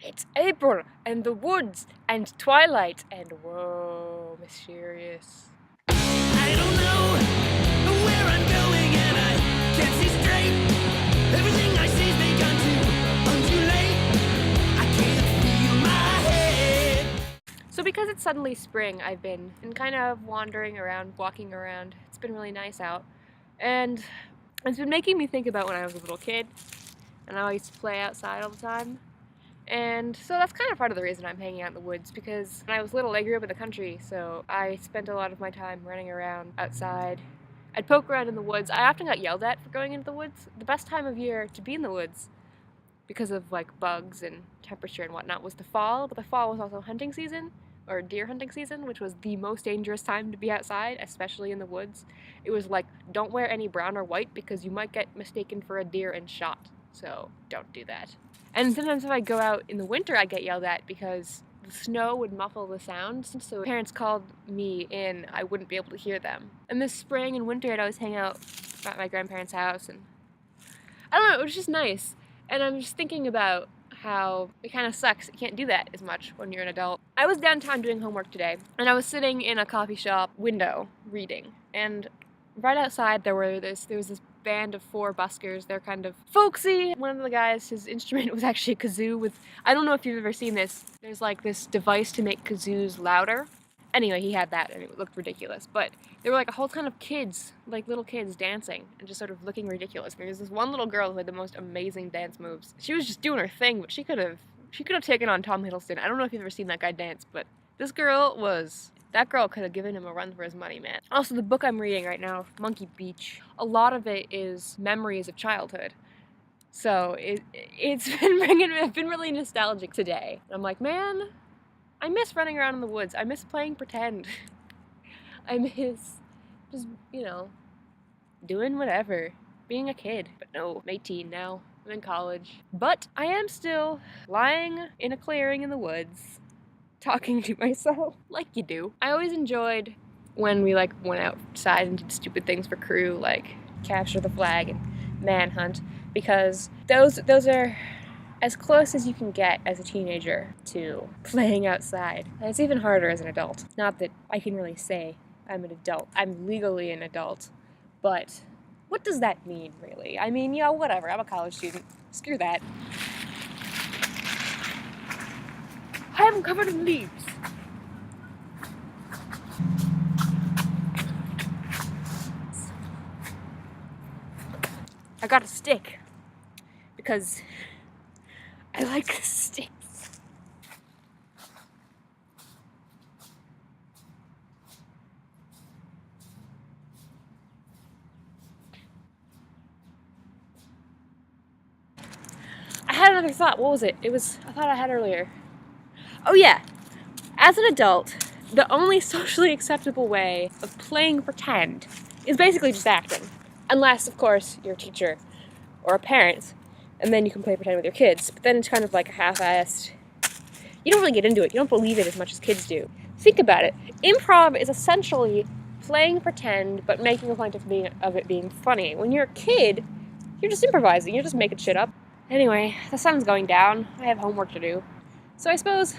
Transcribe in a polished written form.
It's April, and the woods, and twilight, and whoa, mysterious. I don't know where I'm going and I can't see straight. Everything I see's begun to undulate. I can't feel my head. So because it's suddenly spring, I've been kind of wandering around, walking around. It's been really nice out. And it's been making me think about when I was a little kid, and I used to play outside all the time. And so that's kind of part of the reason I'm hanging out in the woods, because when I was little, I grew up in the country, so I spent a lot of my time running around outside. I'd poke around in the woods. I often got yelled at for going into the woods. The best time of year to be in the woods, because of like bugs and temperature and whatnot, was the fall, but the fall was also hunting season, or deer hunting season, which was the most dangerous time to be outside, especially in the woods. It was like, don't wear any brown or white because you might get mistaken for a deer and shot, so don't do that. And sometimes if I go out in the winter, I get yelled at because the snow would muffle the sounds, so if parents called me in, I wouldn't be able to hear them. And this spring and winter, I'd always hang out at my grandparents' house, and I don't know, it was just nice. And I'm just thinking about how it kind of sucks. You can't do that as much when you're an adult. I was downtown doing homework today, and I was sitting in a coffee shop window reading, and right outside there was this band of 4 buskers. They're kind of folksy. One of the guys, his instrument was actually a kazoo with, I don't know if you've ever seen this, there's like this device to make kazoos louder. Anyway, he had that and it looked ridiculous, but there were like a whole ton of kids, like little kids dancing and just sort of looking ridiculous. And there was this one little girl who had the most amazing dance moves. She was just doing her thing, but she could have taken on Tom Hiddleston. I don't know if you've ever seen that guy dance, but that girl could have given him a run for his money, man. Also, the book I'm reading right now, Monkey Beach, a lot of it is memories of childhood. So it's been really nostalgic today. I'm like, man, I miss running around in the woods. I miss playing pretend. I miss just, doing whatever, being a kid. But no, I'm 18 now. I'm in college. But I am still lying in a clearing in the woods, talking to myself, like you do. I always enjoyed when we went outside and did stupid things for crew, like capture the flag and manhunt, because those are as close as you can get as a teenager to playing outside. And it's even harder as an adult. Not that I can really say I'm an adult. I'm legally an adult, but what does that mean, really? I mean, whatever. I'm a college student. Screw that. I'm covered in leaves. I got a stick because I like sticks. I had another thought. What was it? I thought I had earlier. Oh yeah, as an adult, the only socially acceptable way of playing pretend is basically just acting. Unless, of course, you're a teacher or a parent, and then you can play pretend with your kids. But then it's kind of like a half-assed. You don't really get into it. You don't believe it as much as kids do. Think about it. Improv is essentially playing pretend, but making a point of it being funny. When you're a kid, you're just improvising. You're just making shit up. Anyway, the sun's going down. I have homework to do. So I suppose